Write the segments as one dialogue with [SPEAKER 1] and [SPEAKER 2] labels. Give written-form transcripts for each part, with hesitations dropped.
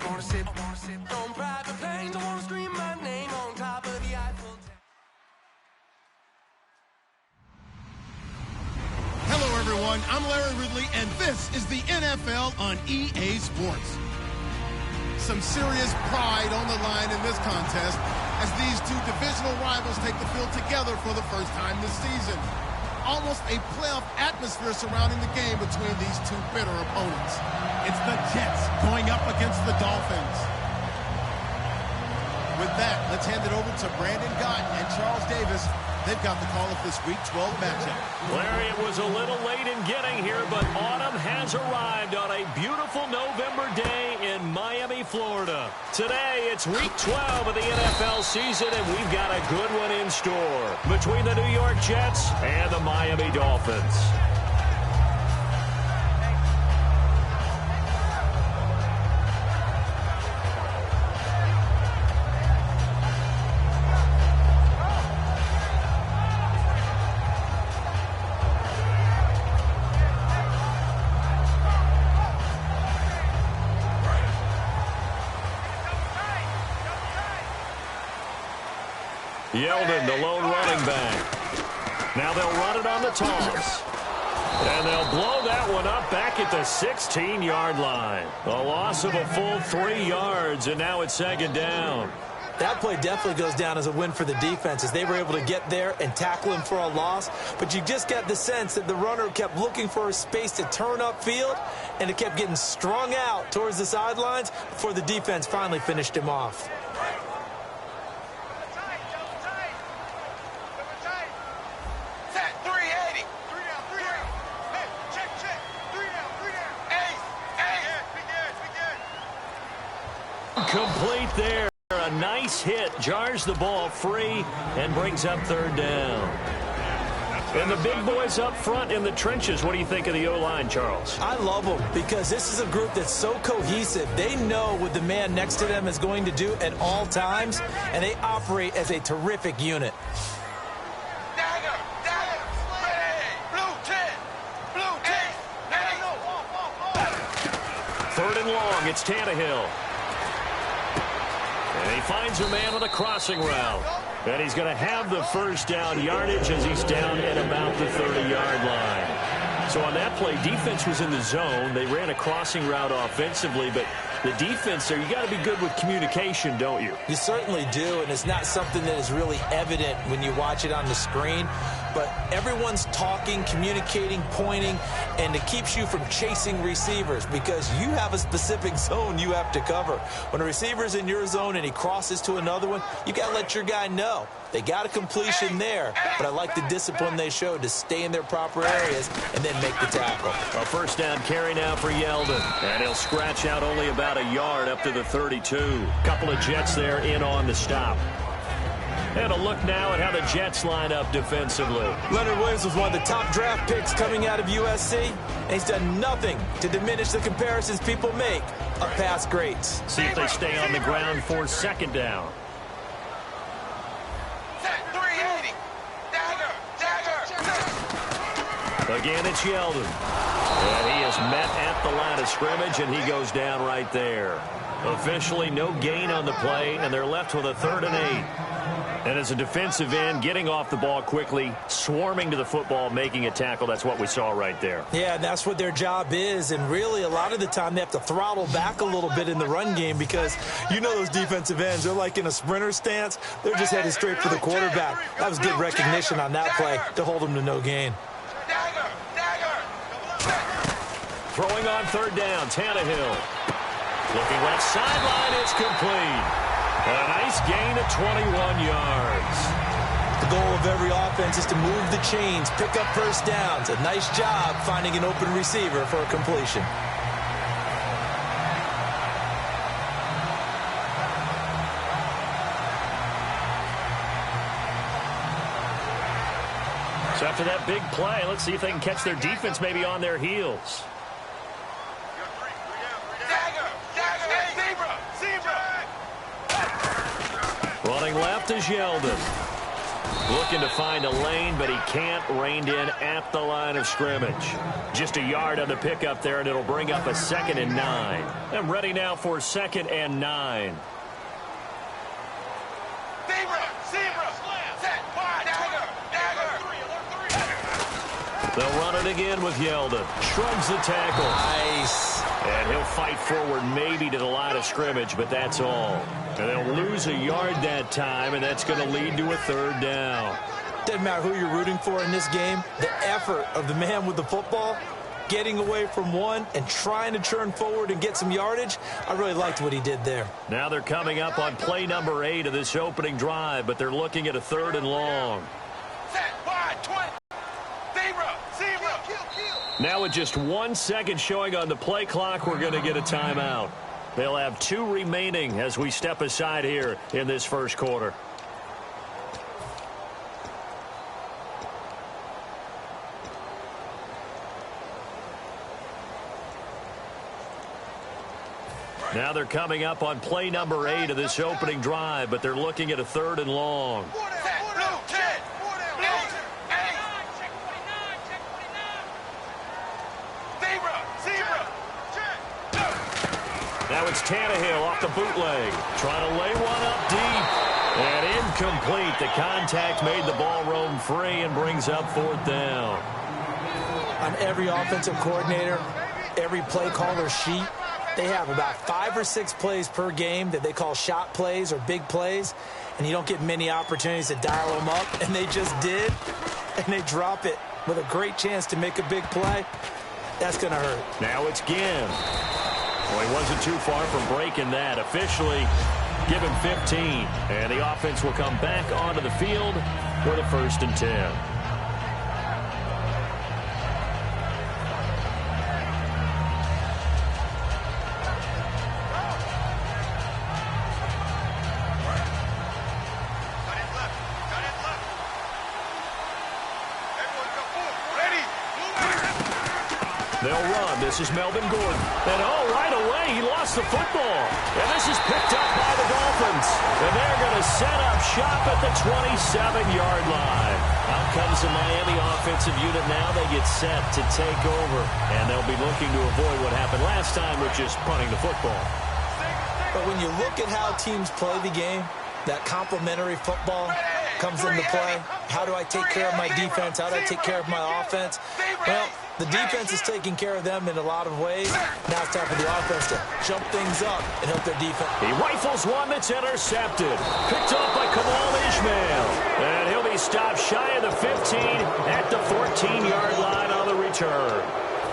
[SPEAKER 1] wanna sip on private planes. I wanna scream my name on top of the Eiffel Tower.
[SPEAKER 2] Hello, everyone. I'm Larry Ridley, and this is the NFL on EA Sports. Some serious pride on the line in this contest as these two divisional rivals take the field together for the first time this season. Almost a playoff atmosphere surrounding the game between these two bitter opponents. It's the Jets going up against the Dolphins. With that, let's hand it over to Brandon Gott and Charles Davis. They've got the call of this Week 12 matchup.
[SPEAKER 3] Larry, it was a little late in getting here, but autumn has arrived on a beautiful November day in Miami, Florida. Today, it's Week 12 of the NFL season, and we've got a good one in store between the New York Jets and the Miami Dolphins. Yeldon, the lone running back. Now they'll run it on the toss. And they'll blow that one up back at the 16-yard line. A loss of a full 3 yards, and now it's second down.
[SPEAKER 4] That play definitely goes down as a win for the defense as they were able to get there and tackle him for a loss. But you just got the sense that the runner kept looking for a space to turn upfield, and it kept getting strung out towards the sidelines before the defense finally finished him off.
[SPEAKER 3] Complete there. A nice hit. Jars the ball free and brings up third down. And the big boys up front in the trenches. What do you think of the O-line, Charles?
[SPEAKER 4] I love them because this is a group that's so cohesive. They know what the man next to them is going to do at all times, and they operate as a terrific unit.
[SPEAKER 3] Third and long. It's Tannehill. And he finds a man on a crossing route. And he's going to have the first down yardage as he's down at about the 30-yard line. So on that play, defense was in the zone. They ran a crossing route offensively, but the defense there, you got to be good with communication, don't you?
[SPEAKER 4] You certainly do, and it's not something that is really evident when you watch it on the screen. But everyone's talking, communicating, pointing, and it keeps you from chasing receivers because you have a specific zone you have to cover. When a receiver's in your zone and he crosses to another one, you got to let your guy know. They got a completion there, but I like the discipline they showed to stay in their proper areas and then make the tackle.
[SPEAKER 3] A first down carry now for Yeldon, and he'll scratch out only about a yard up to the 32. Couple of Jets there in on the stop. And a look now at how the Jets line up defensively.
[SPEAKER 4] Leonard Williams was one of the top draft picks coming out of USC, and he's done nothing to diminish the comparisons people make of past greats.
[SPEAKER 3] See if they stay on the ground for second down. Again, it's Yeldon. And he is met at the line of scrimmage, and he goes down right there. Officially, no gain on the play, and they're left with a 3rd and 8. And as a defensive end, getting off the ball quickly, swarming to the football, making a tackle, that's what we saw right there.
[SPEAKER 4] Yeah, that's what their job is, and really a lot of the time they have to throttle back a little bit in the run game because you know those defensive ends, they're like in a sprinter stance. They're just headed straight for the quarterback. That was good recognition on that play to hold them to no gain.
[SPEAKER 3] Throwing on 3rd down, Tannehill. Looking left sideline, it's complete. A nice gain of 21 yards.
[SPEAKER 4] The goal of every offense is to move the chains, pick up first downs. A nice job finding an open receiver for a completion.
[SPEAKER 3] So after that big play, let's see if they can catch their defense maybe on their heels. Running left is Yeldon. Looking to find a lane, but he can't. Reined in at the line of scrimmage. Just a yard on the pickup there, and it'll bring up a 2nd and 9. I'm ready now for 2nd and 9. They'll run it again with Yeldon. Shrugs the tackle.
[SPEAKER 4] Nice.
[SPEAKER 3] And he'll fight forward maybe to the line of scrimmage, but that's all. And they'll lose a yard that time, and that's going to lead to a 3rd down.
[SPEAKER 4] Doesn't matter who you're rooting for in this game. The effort of the man with the football, getting away from one and trying to turn forward and get some yardage, I really liked what he did there. Now they're coming up on play number 8 of this opening drive, but they're looking at a 3rd and long. Now with just 1 second showing on the play clock, we're going to get a timeout. They'll have 2 remaining as we step aside here in this first quarter. Now they're coming up on play number 8 of this opening drive, but they're looking at a 3rd and long. Now it's Tannehill off the bootleg. Trying to lay one up deep. And incomplete. The contact made the ball roam free and brings up 4th down. On every offensive coordinator, every play caller sheet, they have about 5 or 6 plays per game that they call shot plays or big plays. And you don't get many opportunities to dial them up. And they just did. And they drop it with a great chance to make a big play. That's going to hurt.
[SPEAKER 3] Now it's Ginn. Well, he wasn't too far from breaking that. Officially, give him 15. And the offense will come back onto the field for the 1st and 10. They'll run. This is Melvin Gordon. And, right away, he lost the football. And this is picked up by the Dolphins. And they're going to set up shop at the 27-yard line. Out comes the Miami offensive unit now. They get set to take over. And they'll be looking to avoid what happened last time, which is punting the football.
[SPEAKER 4] But when you look at how teams play the game, that complementary football comes into play. How do I take care of my defense? How do I take care of my offense? Well, the defense is taking care of them in a lot of ways. Now it's time for the offense to jump things up and help their defense.
[SPEAKER 3] He rifles one that's intercepted. Picked off by Kamal Ishmael. And he'll be stopped shy of the 15 at the 14-yard line on the return.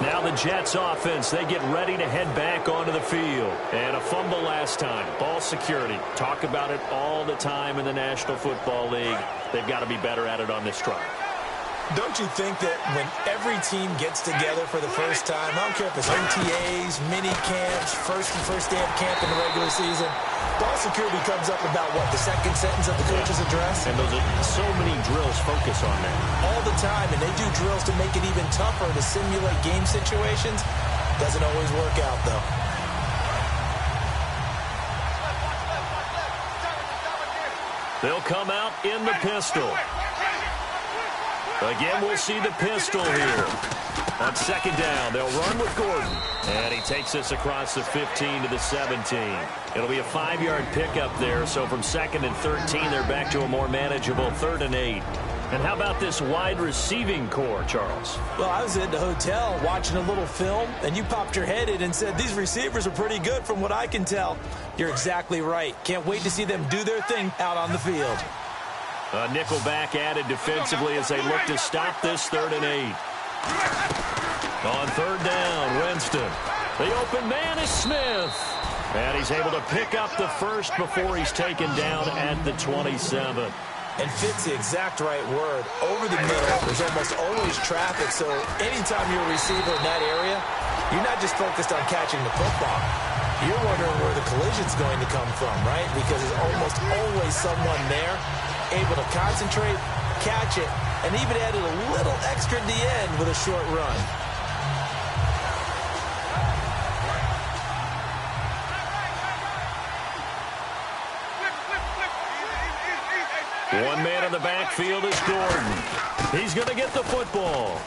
[SPEAKER 3] Now the Jets offense, they get ready to head back onto the field. And a fumble last time. Ball security. Talk about it all the time in the National Football League. They've got to be better at it on this drive.
[SPEAKER 4] Don't you think that when every team gets together for the first time, I don't care if it's OTAs, mini camps, first day of camp in the regular season, ball security comes up about what, the second sentence of the coach's address?
[SPEAKER 3] And those are so many drills focus on that.
[SPEAKER 4] All the time, and they do drills to make it even tougher to simulate game situations. Doesn't always work out, though.
[SPEAKER 3] They'll come out in the pistol. Again, we'll see the pistol here. On second down, they'll run with Gordon. And he takes us across the 15 to the 17. It'll be a 5-yard pickup there. So from 2nd and 13, they're back to a more manageable 3rd and 8. And how about this wide receiving core, Charles?
[SPEAKER 4] Well, I was at the hotel watching a little film, and you popped your head in and said, these receivers are pretty good from what I can tell. You're exactly right. Can't wait to see them do their thing out on the field.
[SPEAKER 3] A nickel back added defensively as they look to stop this 3rd and 8. On 3rd down, Winston. The open man is Smith. And he's able to pick up the first before he's taken down at the 27.
[SPEAKER 4] And fits the exact right word. Over the middle, there's almost always traffic, so anytime you're a receiver in that area, you're not just focused on catching the football. You're wondering where the collision's going to come from, right? Because there's almost always someone there able to concentrate, catch it, and even added a little extra at the end with a short run.
[SPEAKER 3] One man in the backfield is Gordon. He's going to get the football.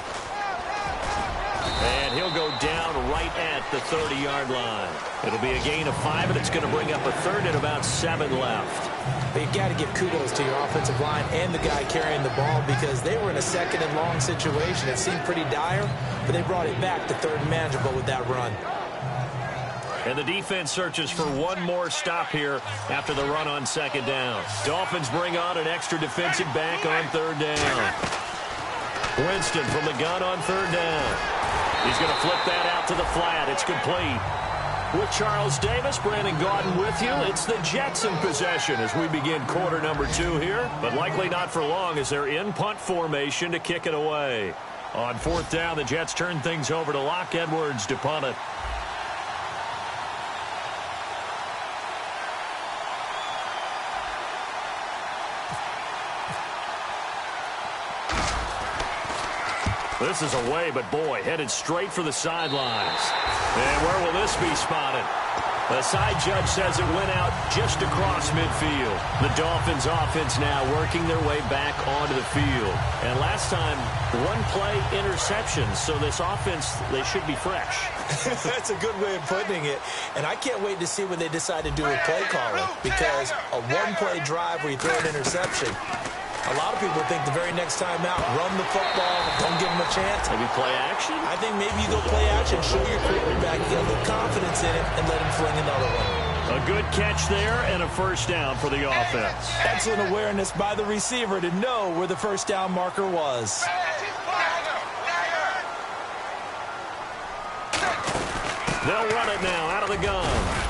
[SPEAKER 3] And he'll go down right at the 30-yard line. It'll be a gain of 5, and it's going to bring up a third and about 7 left.
[SPEAKER 4] But you got to give kudos to your offensive line and the guy carrying the ball because they were in a second and long situation. It seemed pretty dire, but they brought it back to third and manageable with that run.
[SPEAKER 3] And the defense searches for one more stop here after the run on second down. Dolphins bring on an extra defensive back on third down. Winston from the gun on third down. He's going to flip that out to the flat. It's complete. With Charles Davis, Brandon Gaudin with you. It's the Jets in possession as we begin quarter number 2 here, but likely not for long as they're in punt formation to kick it away. On fourth down, the Jets turn things over to Locke Edwards to punt it. This is away, but boy, headed straight for the sidelines. And where will this be spotted? The side judge says it went out just across midfield. The Dolphins offense now working their way back onto the field. And last time, one play interception, so this offense, they should be fresh.
[SPEAKER 4] That's a good way of putting it. And I can't wait to see when they decide to do a play calling because a one-play drive where you throw an interception, a lot of people think the very next time out, run the football, don't give them a chance.
[SPEAKER 3] Maybe play action?
[SPEAKER 4] I think maybe you go play action, show your quarterback, get a little confidence in it, and let him fling another one.
[SPEAKER 3] A good catch there and a first down for the offense.
[SPEAKER 4] Excellent awareness by the receiver to know where the first down marker was.
[SPEAKER 3] They'll run it now out of the gun.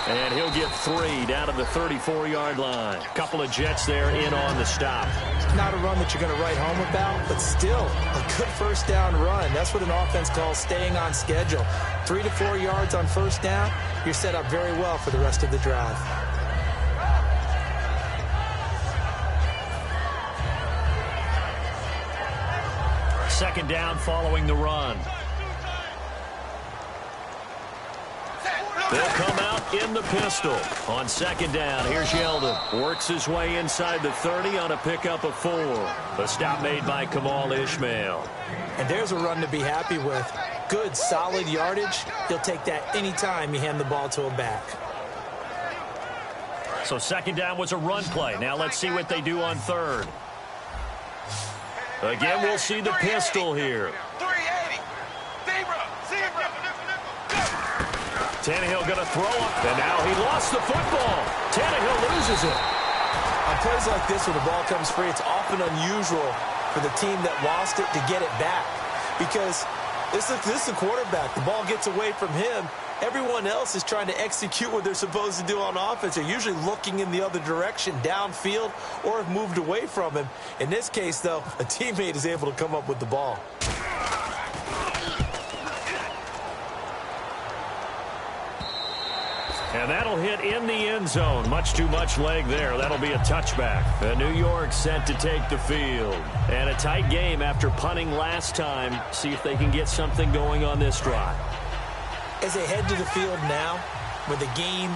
[SPEAKER 3] And he'll get 3 down to the 34-yard line. Couple of Jets there in on the stop.
[SPEAKER 4] Not a run that you're going to write home about, but still a good first down run. That's what an offense calls staying on schedule. 3 to 4 yards on first down, you're set up very well for the rest of the drive.
[SPEAKER 3] Second down following the run. They'll come out in the pistol. On second down, here's Yeldon. Works his way inside the 30 on a pickup of 4. A stop made by Kamal Ishmael.
[SPEAKER 4] And there's a run to be happy with. Good, solid yardage. He'll take that anytime you hand the ball to a back.
[SPEAKER 3] So second down was a run play. Now let's see what they do on third. Again, we'll see the pistol here. Tannehill going to throw up, and now he lost the football. Tannehill loses it.
[SPEAKER 4] On plays like this, when the ball comes free, it's often unusual for the team that lost it to get it back. Because this is the quarterback. The ball gets away from him. Everyone else is trying to execute what they're supposed to do on offense. They're usually looking in the other direction, downfield, or have moved away from him. In this case, though, a teammate is able to come up with the ball.
[SPEAKER 3] And that'll hit in the end zone. Much too much leg there. That'll be a touchback. And New York set to take the field. And a tight game after punting last time. See if they can get something going on this drive.
[SPEAKER 4] As they head to the field now, with the game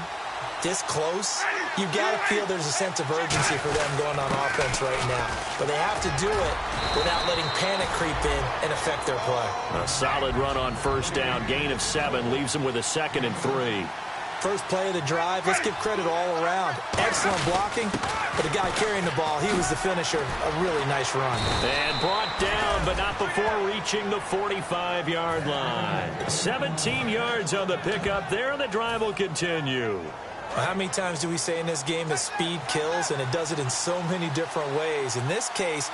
[SPEAKER 4] this close, you've got to feel there's a sense of urgency for them going on offense right now. But they have to do it without letting panic creep in and affect their play.
[SPEAKER 3] A solid run on first down. Gain of 7 leaves them with a 2nd and 3.
[SPEAKER 4] First play of the drive, let's give credit all around. Excellent blocking, but the guy carrying the ball, he was the finisher. A really nice run.
[SPEAKER 3] And brought down, but not before reaching the 45-yard line. 17 yards on the pickup there, and the drive will continue.
[SPEAKER 4] How many times do we say in this game that speed kills, and it does it in so many different ways? In this case,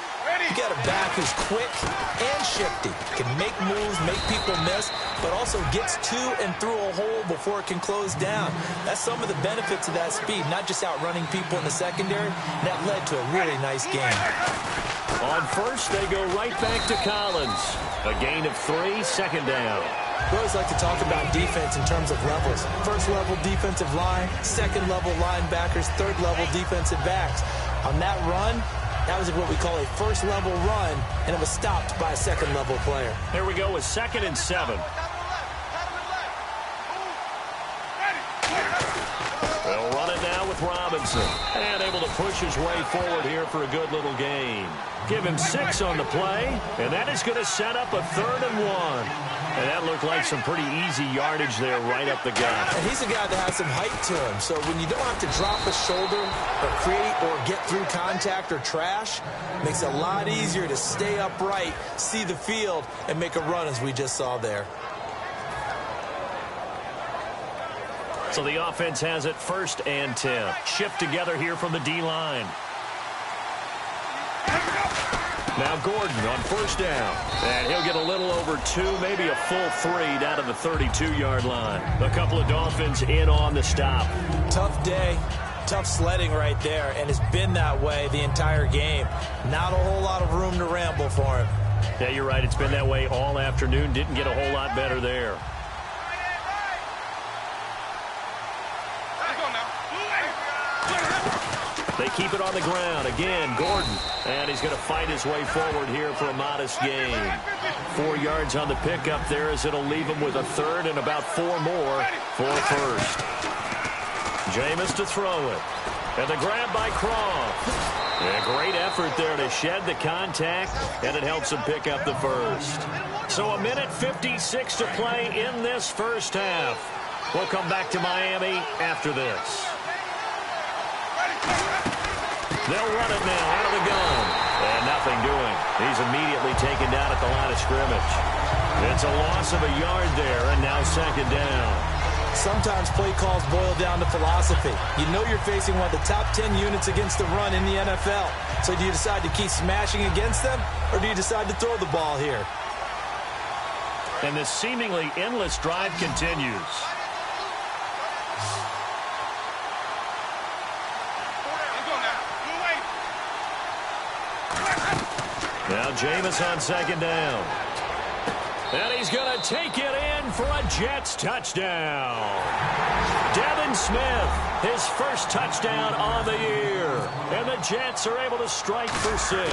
[SPEAKER 4] you got a back who's quick and shifty, can make moves, make people miss, but also gets to and through a hole before it can close down. That's some of the benefits of that speed, not just outrunning people in the secondary. That led to a really nice game.
[SPEAKER 3] On first, they go right back to Collins. A gain of 3, second down.
[SPEAKER 4] We always like to talk about defense in terms of levels. First level defensive line, second level linebackers, third level defensive backs. On that run, that was what we call a first level run, and it was stopped by a second level player.
[SPEAKER 3] Here we go with 2nd and 7. They'll run it now with with Robinson. And able to push his way forward here for a good little gain. Give him 6 on the play, and that is going to set up a 3rd and 1. And that looked like some pretty easy yardage there right up the gut.
[SPEAKER 4] And he's a guy that has some height to him, so when you don't have to drop a shoulder or create or get through contact or trash, it makes it a lot easier to stay upright, see the field, and make a run as we just saw there.
[SPEAKER 3] So the offense has it 1st and 10. Shift together here from the D-line. Now Gordon on 1st down. And he'll get a little over 2, maybe a full 3 down to the 32-yard line. A couple of Dolphins in on the stop.
[SPEAKER 4] Tough day, tough sledding right there, and it's been that way the entire game. Not a whole lot of room to ramble for him.
[SPEAKER 3] Yeah, you're right. It's been that way all afternoon. Didn't get a whole lot better there. They keep it on the ground. Again, Gordon. And he's going to fight his way forward here for a modest gain. 4 yards on the pickup there as it'll leave him with a 3rd and about 4 more for a 1st. Jameis to throw it. And the grab by Croft. A great effort there to shed the contact, and it helps him pick up the 1st. So a minute 56 to play in this 1st half. We'll come back to Miami after this. They'll run it now out of the gun. And nothing doing. He's immediately taken down at the line of scrimmage. It's a loss of a yard there, and now 2nd down.
[SPEAKER 4] Sometimes play calls boil down to philosophy. You know you're facing one of the top 10 units against the run in the NFL. So do you decide to keep smashing against them, or do you decide to throw the ball here?
[SPEAKER 3] And this seemingly endless drive continues. Now Jameis on 2nd down. And he's going to take it in for a Jets touchdown. Devin Smith, his 1st touchdown on the year. And the Jets are able to strike for 6.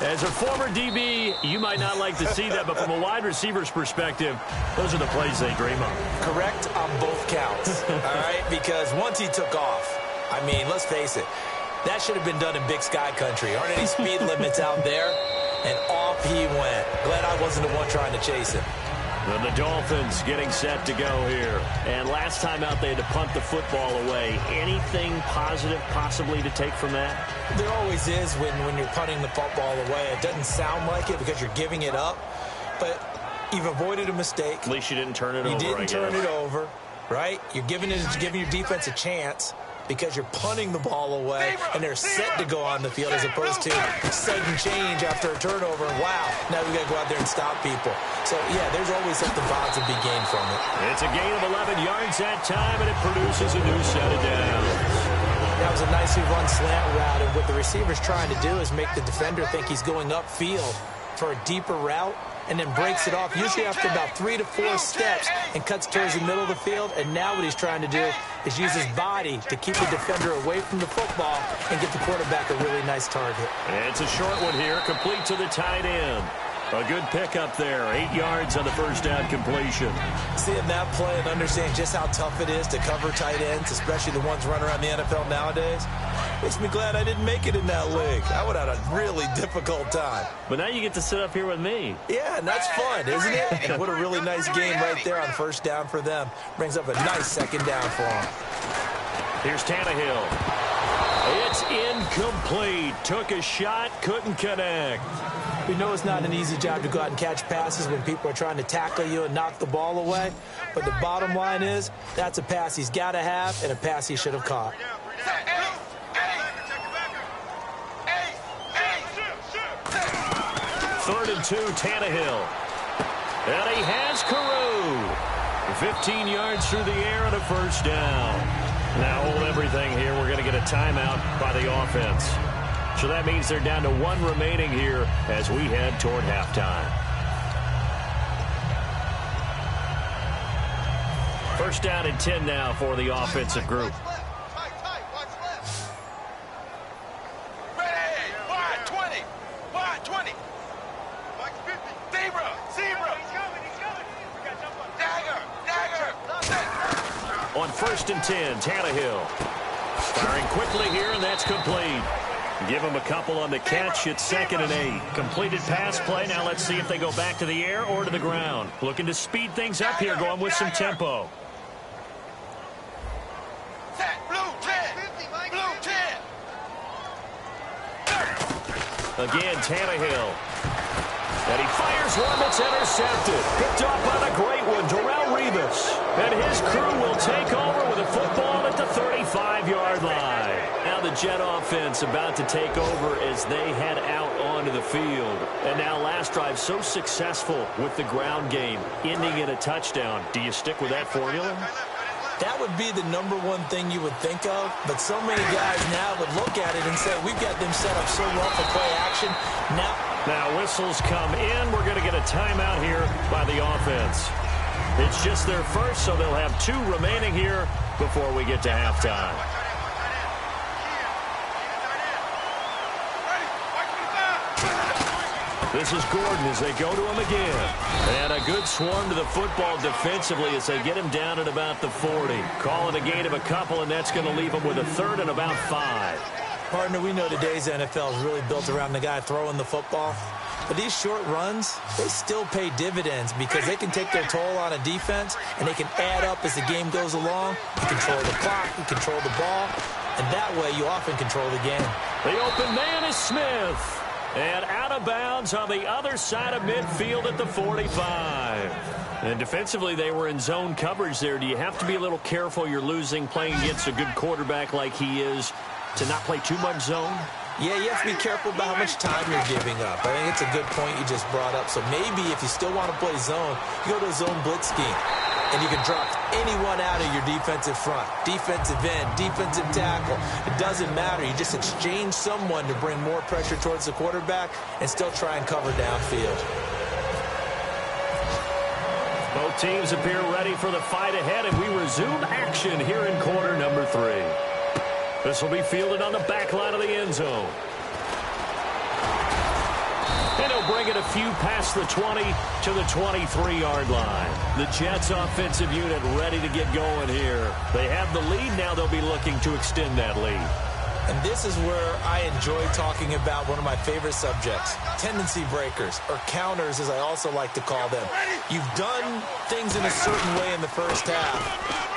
[SPEAKER 3] As a former DB, you might not like to see that, but from a wide receiver's perspective, those are the plays they dream of.
[SPEAKER 4] Correct on both counts, all right? Because once he took off, I mean, let's face it, that should have been done in Big Sky Country. Aren't any speed limits out there? And off he went. Glad I wasn't the one trying to chase him.
[SPEAKER 3] And the Dolphins getting set to go here. And last time out, they had to punt the football away. Anything positive possibly to take from that?
[SPEAKER 4] There always is when you're punting the football away. It doesn't sound like it because you're giving it up. But you've avoided a mistake.
[SPEAKER 3] At least you didn't turn it over,
[SPEAKER 4] You didn't turn it over, right? You're giving your defense a chance because you're punting the ball away and they're set to go on the field as opposed to sudden change after a turnover. Wow, now we got to go out there and stop people. So, yeah, there's always something positive to be gained from it.
[SPEAKER 3] It's a gain of 11 yards that time, and it produces a new set of downs.
[SPEAKER 4] That was a nicely run slant route, and what the receiver's trying to do is make the defender think he's going upfield for a deeper route, and then breaks it off, usually after about 3 to 4 steps, and cuts towards the middle of the field. And now what he's trying to do is use his body to keep the defender away from the football and get the quarterback a really nice target.
[SPEAKER 3] It's a short one here, complete to the tight end. A good pickup there, 8 yards on the 1st down completion.
[SPEAKER 4] Seeing that play and understanding just how tough it is to cover tight ends, especially the ones running around the NFL nowadays, makes me glad I didn't make it in that league. I would have had a really difficult time.
[SPEAKER 3] But now you get to sit up here with me.
[SPEAKER 4] Yeah, and that's fun, isn't it? And what a really nice game right there on 1st down for them. Brings up a nice 2nd down for them.
[SPEAKER 3] Here's Tannehill. It's incomplete. Took a shot, couldn't connect.
[SPEAKER 4] We know it's not an easy job to go out and catch passes when people are trying to tackle you and knock the ball away. But the bottom line is, that's a pass he's got to have and a pass he should have caught.
[SPEAKER 3] 3rd and 2, Tannehill. And he has Carew. 15 yards through the air and a 1st down. Now hold everything here. We're going to get a timeout by the offense. So that means they're down to 1 remaining here as we head toward halftime. 1st down and 10 now for the offensive group. On 1st and 10, Tannehill. Firing quickly here, and that's complete. Give him a couple on the catch. It's 2nd and 8. Completed pass play. Now let's see if they go back to the air or to the ground. Looking to speed things up here, going with some tempo. Again, Tannehill. And he fires one that's intercepted. Picked off by the great one, Darrelle Revis. And his crew will take over with a football at the 35-yard line. Now the Jet offense about to take over as they head out onto the field. And now last drive so successful with the ground game, ending in a touchdown. Do you stick with that formula?
[SPEAKER 4] That would be the #1 thing you would think of, but so many guys now would look at it and say, we've got them set up so well for play action. Now
[SPEAKER 3] whistles come in. We're going to get a timeout here by the offense. It's just their first, so they'll have 2 remaining here before we get to halftime. This is Gordon as they go to him again. And a good swarm to the football defensively as they get him down at about the 40. Call it a gain of a couple, and that's going to leave him with a 3rd and about 5.
[SPEAKER 4] Partner, we know today's NFL is really built around the guy throwing the football. But these short runs, they still pay dividends because they can take their toll on a defense, and they can add up as the game goes along. You control the clock, you control the ball, and that way you often control the game.
[SPEAKER 3] The open man is Smith. And out of bounds on the other side of midfield at the 45. And defensively, they were in zone coverage there. Do you have to be a little careful you're losing playing against a good quarterback like he is to not play too much zone?
[SPEAKER 4] Yeah, you have to be careful about how much time you're giving up. I think it's a good point you just brought up. So maybe if you still want to play zone, you go to a zone blitz scheme. And you can drop anyone out of your defensive front. Defensive end, defensive tackle. It doesn't matter. You just exchange someone to bring more pressure towards the quarterback and still try and cover downfield.
[SPEAKER 3] Both teams appear ready for the fight ahead, and we resume action here in quarter number 3. This will be fielded on the back line of the end zone. And he'll bring it a few past the 20 to the 23-yard line. The Jets offensive unit ready to get going here. They have the lead. Now they'll be looking to extend that lead.
[SPEAKER 4] And this is where I enjoy talking about one of my favorite subjects, tendency breakers, or counters as I also like to call them. You've done things in a certain way in the first half,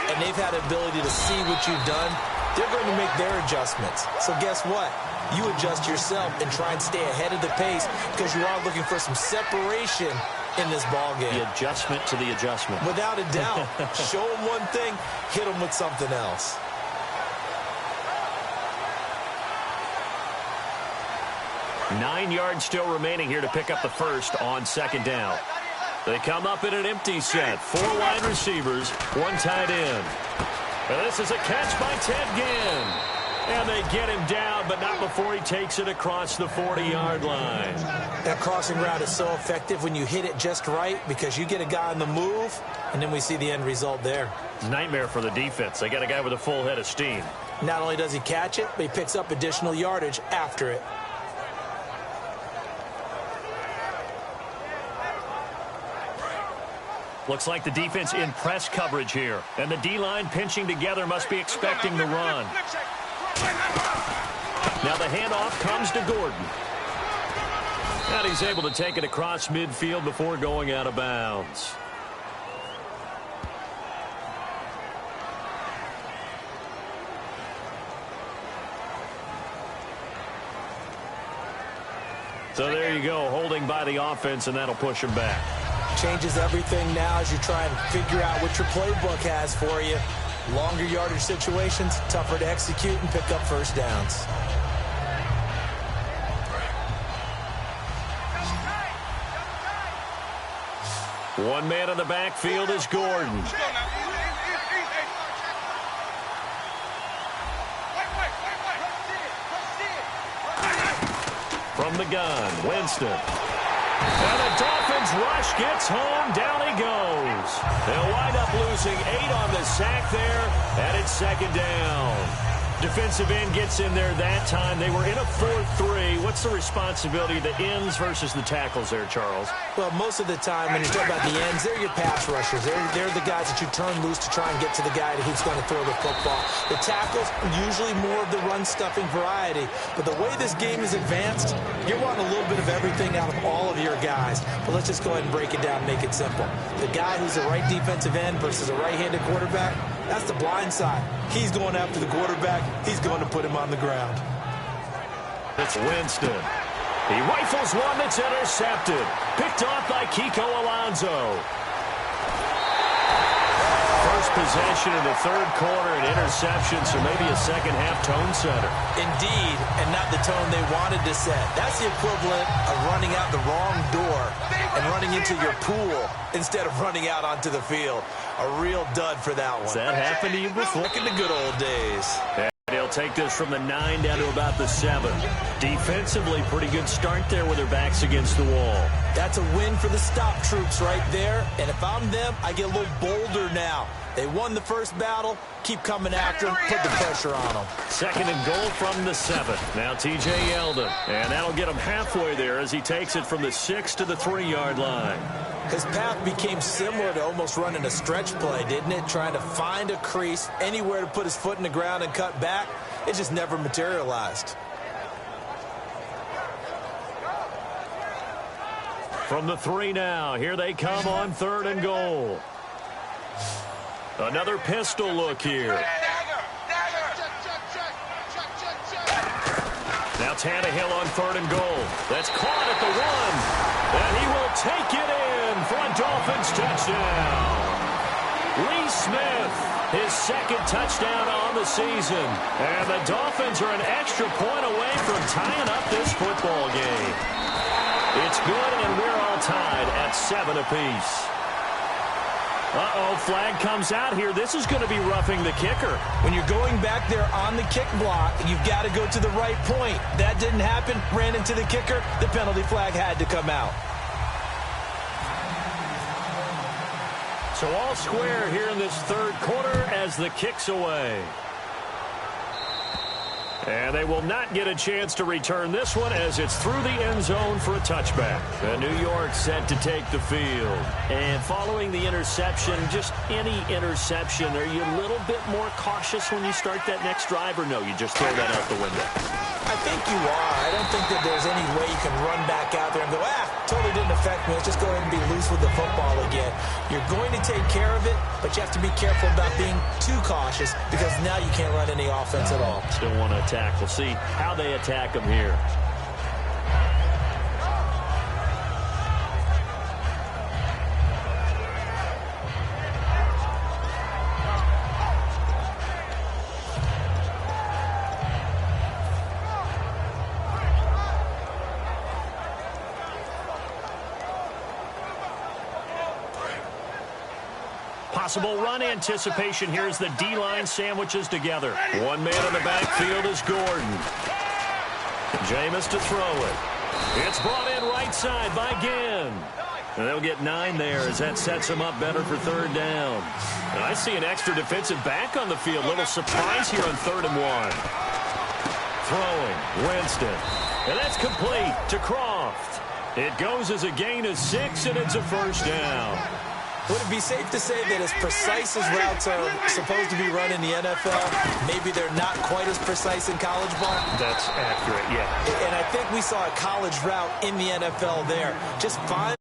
[SPEAKER 4] and they've had the ability to see what you've done. They're going to make their adjustments. So guess what? You adjust yourself and try and stay ahead of the pace because you are looking for some separation in this ball game.
[SPEAKER 3] The adjustment to the adjustment.
[SPEAKER 4] Without a doubt. Show them one thing, hit them with something else.
[SPEAKER 3] Nine yards still remaining here to pick up the first on 2nd down. They come up in an empty set. 4 wide receivers, 1 tight end. And this is a catch by Ted Ginn. And they get him down, but not before he takes it across the 40-yard line.
[SPEAKER 4] That crossing route is so effective when you hit it just right because you get a guy on the move, and then we see the end result there.
[SPEAKER 3] It's a nightmare for the defense. They got a guy with a full head of steam.
[SPEAKER 4] Not only does he catch it, but he picks up additional yardage after it.
[SPEAKER 3] Looks like the defense in press coverage here. And the D-line pinching together must be expecting the run. Now the handoff comes to Gordon. And he's able to take it across midfield before going out of bounds. So there you go, holding by the offense, and that'll push him back.
[SPEAKER 4] Changes everything now as you try and figure out what your playbook has for you. Longer yardage situations, tougher to execute and pick up first downs.
[SPEAKER 3] One man in the backfield is Gordon. From the gun, Winston. And the Dolphins rush gets home. Down he goes. They'll wind up losing 8 on the sack there, and it's 2nd down. Defensive end gets in there that time. They were in a 4-3. What's the responsibility of the ends versus the tackles there, Charles?
[SPEAKER 4] Well, most of the time when you talk about the ends, they're your pass rushers. They're the guys that you turn loose to try and get to the guy who's going to throw the football. The tackles, usually more of the run-stuffing variety. But the way this game is advanced, you're wanting a little bit of everything out of all of your guys. But let's just go ahead and break it down and make it simple. The guy who's a right defensive end versus a right-handed quarterback, that's the blind side. He's going after the quarterback. He's going to put him on the ground.
[SPEAKER 3] It's Winston. He rifles one that's intercepted. Picked off by mccoy0102's. First possession in the third quarter, an interception, so maybe a second-half tone setter.
[SPEAKER 4] Indeed, and not the tone they wanted to set. That's the equivalent of running out the wrong door and running into your pool instead of running out onto the field. A real dud for that one.
[SPEAKER 3] Has that happened to you before?
[SPEAKER 4] Back in the good old days.
[SPEAKER 3] And he'll take this from the 9 down to about the 7. Defensively, pretty good start there with their backs against the wall.
[SPEAKER 4] That's a win for the stop troops right there. And if I'm them, I get a little bolder now. They won the first battle. Keep coming after them. Put the pressure on them. 2nd and goal from the 7. Now T.J. Yeldon. And that'll get him halfway there as he takes it from the 6 to the 3-yard line. His path became similar to almost running a stretch play, didn't it? Trying to find a crease, anywhere to put his foot in the ground and cut back. It just never materialized.
[SPEAKER 3] From the 3 now, here they come on 3rd and goal. Another pistol look here. Now Tannehill on 3rd and goal. That's caught at the 1. And he will take it in for a Dolphins touchdown. Lee Smith, his 2nd touchdown on the season. And the Dolphins are an extra point away from tying up this football game. It's good, and we're all tied at 7 apiece. Uh-oh, flag comes out here. This is going to be roughing the kicker.
[SPEAKER 4] When you're going back there on the kick block, you've got to go to the right point. That didn't happen. Ran into the kicker. The penalty flag had to come out.
[SPEAKER 3] So all square here in this 3rd quarter as the kick's away. And they will not get a chance to return this one as it's through the end zone for a touchback. And New York set to take the field. And following the interception, just any interception, are you a little bit more cautious when you start that next drive, or no, you just throw that out the window?
[SPEAKER 4] I think you are. I don't think that there's any way you can run back out there and go, totally didn't affect me. Let's just go ahead and be loose with the football again. You're going to take care of it, but you have to be careful about being too cautious because now you can't run any offense at all.
[SPEAKER 3] Still want to attack. We'll see how they attack them here. Possible run anticipation here as the D-line sandwiches together. One man in the backfield is Gordon. Jameis to throw it. It's brought in right side by Ginn. And they'll get 9 there as that sets them up better for 3rd down. And I see an extra defensive back on the field. Little surprise here on 3rd and 1. Throwing, Winston. And that's complete to Croft. It goes as a gain of 6, and it's a 1st down.
[SPEAKER 4] Would it be safe to say that as precise as routes are supposed to be run in the NFL, maybe they're not quite as precise in college ball?
[SPEAKER 3] That's accurate, yeah.
[SPEAKER 4] And I think we saw a college route in the NFL there. Just find